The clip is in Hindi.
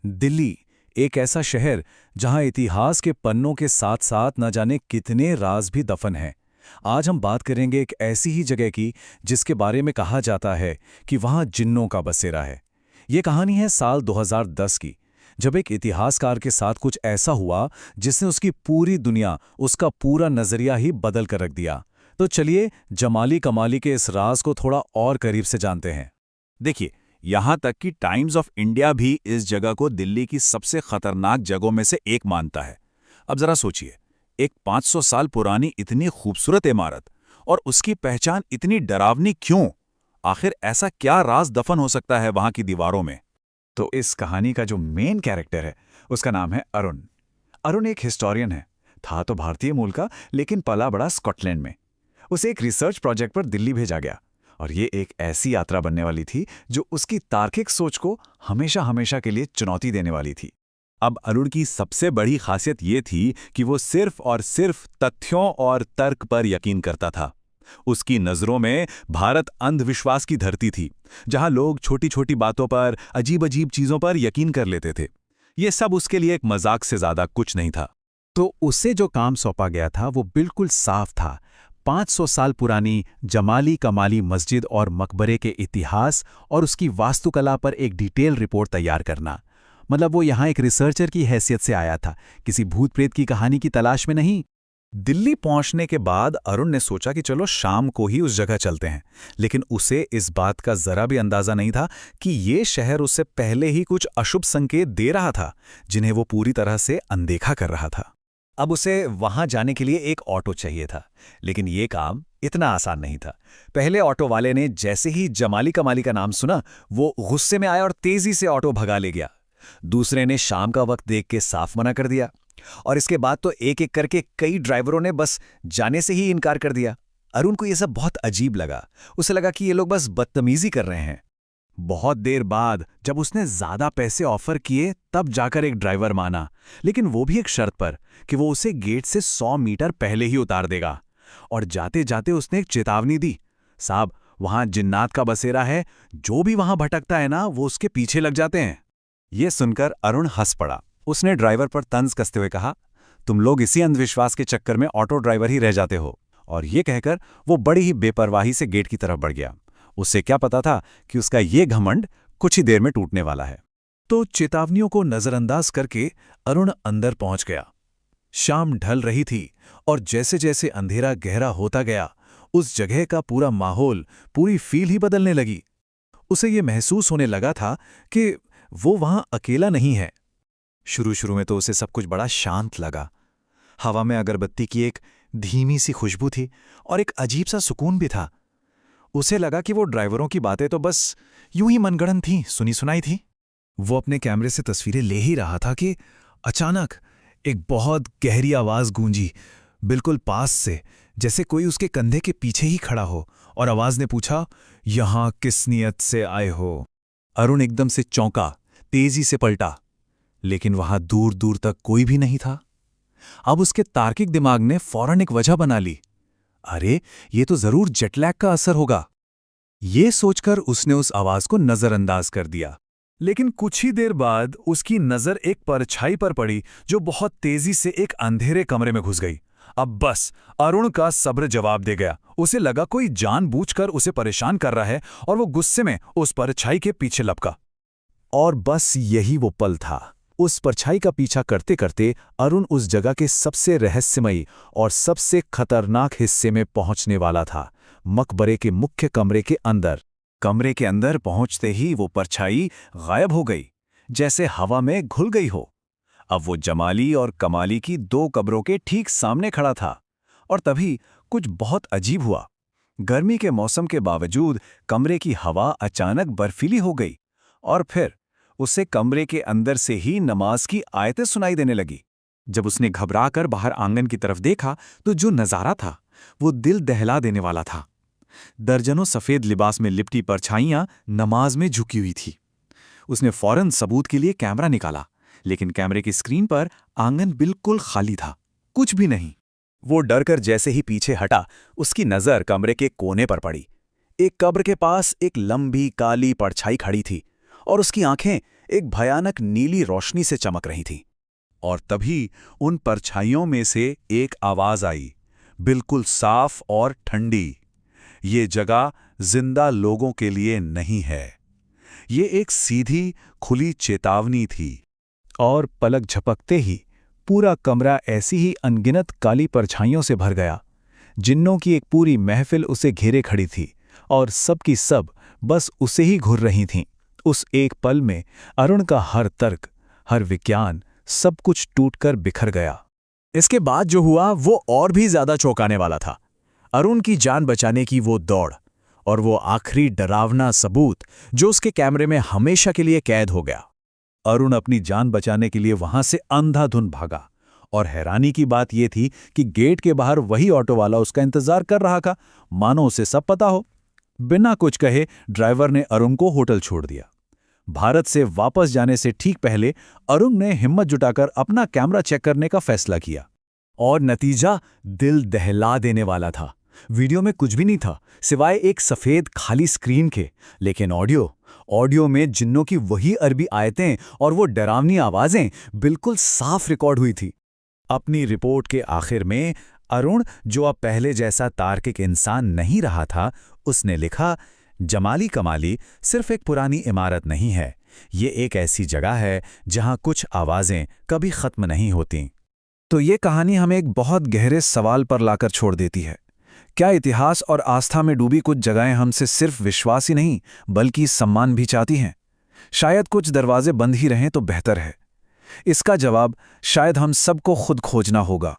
दिल्ली, एक ऐसा शहर जहां इतिहास के पन्नों के साथ साथ न जाने कितने राज भी दफन हैं। आज हम बात करेंगे एक ऐसी ही जगह की जिसके बारे में कहा जाता है कि वहां जिन्नों का बसेरा है। ये कहानी है साल 2010 की, जब एक इतिहासकार के साथ कुछ ऐसा हुआ जिसने उसकी पूरी दुनिया, उसका पूरा नजरिया ही बदल कर रख दिया। तो चलिए जमाली कमाली के इस राज को थोड़ा और करीब से जानते हैं। देखिए, यहां तक कि टाइम्स ऑफ इंडिया भी इस जगह को दिल्ली की सबसे खतरनाक जगहों में से एक मानता है। अब जरा सोचिए, एक 500 साल पुरानी इतनी खूबसूरत इमारत और उसकी पहचान इतनी डरावनी क्यों? आखिर ऐसा क्या राज दफन हो सकता है वहां की दीवारों में? तो इस कहानी का जो मेन कैरेक्टर है उसका नाम है अरुण। अरुण एक हिस्टोरियन है। था तो भारतीय मूल का, लेकिन पला बड़ा स्कॉटलैंड में। उसे एक रिसर्च प्रोजेक्ट पर दिल्ली भेजा गया और ये एक ऐसी यात्रा बनने वाली थी जो उसकी तार्किक सोच को हमेशा हमेशा के लिए चुनौती देने वाली थी। अब अरुण की सबसे बड़ी खासियत ये थी कि वो सिर्फ और सिर्फ तथ्यों और तर्क पर यकीन करता था। उसकी नज़रों में भारत अंधविश्वास की धरती थी, जहां लोग छोटी छोटी बातों पर, अजीब अजीब चीजों पर यकीन कर लेते थे। ये सब उसके लिए एक मजाक से ज्यादा कुछ नहीं था। तो उसे जो काम सौंपा गया था वो बिल्कुल साफ था। 500 साल पुरानी जमाली कमाली मस्जिद और मकबरे के इतिहास और उसकी वास्तुकला पर एक डिटेल रिपोर्ट तैयार करना। मतलब वो यहाँ एक रिसर्चर की हैसियत से आया था, किसी भूत प्रेत की कहानी की तलाश में नहीं। दिल्ली पहुंचने के बाद अरुण ने सोचा कि चलो शाम को ही उस जगह चलते हैं, लेकिन उसे इस बात का जरा भी अंदाजा नहीं था कि ये शहर उससे पहले ही कुछ अशुभ संकेत दे रहा था, जिन्हें वो पूरी तरह से अनदेखा कर रहा था। अब उसे वहां जाने के लिए एक ऑटो चाहिए था, लेकिन ये काम इतना आसान नहीं था। पहले ऑटो वाले ने जैसे ही जमाली कमाली का नाम सुना, वो गुस्से में आया और तेजी से ऑटो भगा ले गया। दूसरे ने शाम का वक्त देख के साफ मना कर दिया, और इसके बाद तो एक एक करके कई ड्राइवरों ने बस जाने से ही इनकार कर दिया। अरुण को यह सब बहुत अजीब लगा। उसे लगा कि ये लोग बस बदतमीजी कर रहे हैं। बहुत देर बाद जब उसने ज्यादा पैसे ऑफर किए, तब जाकर एक ड्राइवर माना, लेकिन वो भी एक शर्त पर कि वो उसे गेट से 100 मीटर पहले ही उतार देगा। और जाते जाते उसने एक चेतावनी दी, साहब वहां जिन्नात का बसेरा है, जो भी वहां भटकता है ना, वो उसके पीछे लग जाते हैं। ये सुनकर अरुण हंस पड़ा। उसने ड्राइवर पर तंज कसते हुए कहा, तुम लोग इसी अंधविश्वास के चक्कर में ऑटो ड्राइवर ही रह जाते हो। और ये कहकर वो बड़ी ही बेपरवाही से गेट की तरफ बढ़ गया। उससे क्या पता था कि उसका ये घमंड कुछ ही देर में टूटने वाला है। तो चेतावनियों को नजरअंदाज करके अरुण अंदर पहुंच गया। शाम ढल रही थी और जैसे जैसे अंधेरा गहरा होता गया, उस जगह का पूरा माहौल, पूरी फील ही बदलने लगी। उसे ये महसूस होने लगा था कि वो वहां अकेला नहीं है। शुरू शुरू में तो उसे सब कुछ बड़ा शांत लगा। हवा में अगरबत्ती की एक धीमी सी खुशबू थी और एक अजीब सा सुकून भी था। उसे लगा कि वो ड्राइवरों की बातें तो बस यूं ही मनगढ़ंत थीं, सुनी सुनाई थी। वो अपने कैमरे से तस्वीरें ले ही रहा था कि अचानक एक बहुत गहरी आवाज गूंजी, बिल्कुल पास से, जैसे कोई उसके कंधे के पीछे ही खड़ा हो। और आवाज ने पूछा, यहां किस नियत से आए हो? अरुण एकदम से चौंका, तेजी से पलटा, लेकिन वहां दूर दूर तक कोई भी नहीं था। अब उसके तार्किक दिमाग ने फौरन एक वजह बना ली। अरे, ये तो जरूर जेटलैग का असर होगा। ये सोचकर उसने उस आवाज को नजरअंदाज कर दिया। लेकिन कुछ ही देर बाद उसकी नजर एक परछाई पर पड़ी जो बहुत तेजी से एक अंधेरे कमरे में घुस गई। अब बस अरुण का सब्र जवाब दे गया। उसे लगा कोई जानबूझकर उसे परेशान कर रहा है और वो गुस्से में उस परछाई के पीछे लपका। और बस यही वो पल था। उस परछाई का पीछा करते करते अरुण उस जगह के सबसे रहस्यमयी और सबसे खतरनाक हिस्से में पहुंचने वाला था, मकबरे के मुख्य कमरे के अंदर। कमरे के अंदर पहुंचते ही वो परछाई गायब हो गई, जैसे हवा में घुल गई हो। अब वो जमाली और कमाली की 2 कब्रों के ठीक सामने खड़ा था। और तभी कुछ बहुत अजीब हुआ। गर्मी के मौसम के बावजूद कमरे की हवा अचानक बर्फीली हो गई और फिर उसे कमरे के अंदर से ही नमाज की आयतें सुनाई देने लगी। जब उसने घबराकर बाहर आंगन की तरफ देखा तो जो नजारा था वो दिल दहला देने वाला था। दर्जनों सफेद लिबास में लिपटी परछाइयां नमाज में झुकी हुई थी। उसने फौरन सबूत के लिए कैमरा निकाला, लेकिन कैमरे की स्क्रीन पर आंगन बिल्कुल खाली था, कुछ भी नहीं। वो डरकर जैसे ही पीछे हटा, उसकी नजर कमरे के कोने पर पड़ी। एक कब्र के पास एक लंबी काली परछाई खड़ी थी और उसकी आंखें एक भयानक नीली रोशनी से चमक रही थीं। और तभी उन परछाइयों में से एक आवाज आई, बिल्कुल साफ और ठंडी। ये जगह जिंदा लोगों के लिए नहीं है। ये एक सीधी खुली चेतावनी थी। और पलक झपकते ही पूरा कमरा ऐसी ही अनगिनत काली परछाइयों से भर गया। जिन्नों की एक पूरी महफिल उसे घेरे खड़ी थी और सब की सब बस उसे ही घूर रही थीं। उस एक पल में अरुण का हर तर्क, हर विज्ञान, सब कुछ टूटकर बिखर गया। इसके बाद जो हुआ वो और भी ज्यादा चौंकाने वाला था। अरुण की जान बचाने की वो दौड़ और वो आखिरी डरावना सबूत जो उसके कैमरे में हमेशा के लिए कैद हो गया। अरुण अपनी जान बचाने के लिए वहां से अंधाधुंध भागा और हैरानी की बात यह थी कि गेट के बाहर वही ऑटो वाला उसका इंतजार कर रहा था, मानो उसे सब पता हो। बिना कुछ कहे ड्राइवर ने अरुण को होटल छोड़ दिया। भारत से वापस जाने से ठीक पहले अरुण ने हिम्मत जुटाकर अपना कैमरा चेक करने का फैसला किया। और नतीजा दिल दहला देने वाला था। वीडियो में कुछ भी नहीं था सिवाय एक सफेद खाली स्क्रीन के, लेकिन ऑडियो में जिन्नों की वही अरबी आयतें और वो डरावनी आवाजें बिल्कुल साफ रिकॉर्ड हुई थी। अपनी रिपोर्ट के आखिर में अरुण, जो अब पहले जैसा तार्किक इंसान नहीं रहा था, उसने लिखा, जमाली कमाली सिर्फ एक पुरानी इमारत नहीं है, ये एक ऐसी जगह है जहां कुछ आवाजें कभी खत्म नहीं होती। तो ये कहानी हमें एक बहुत गहरे सवाल पर लाकर छोड़ देती है। क्या इतिहास और आस्था में डूबी कुछ जगहें हमसे सिर्फ विश्वास ही नहीं बल्कि सम्मान भी चाहती हैं? शायद कुछ दरवाजे बंद ही रहें तो बेहतर है। इसका जवाब शायद हम सबको खुद खोजना होगा।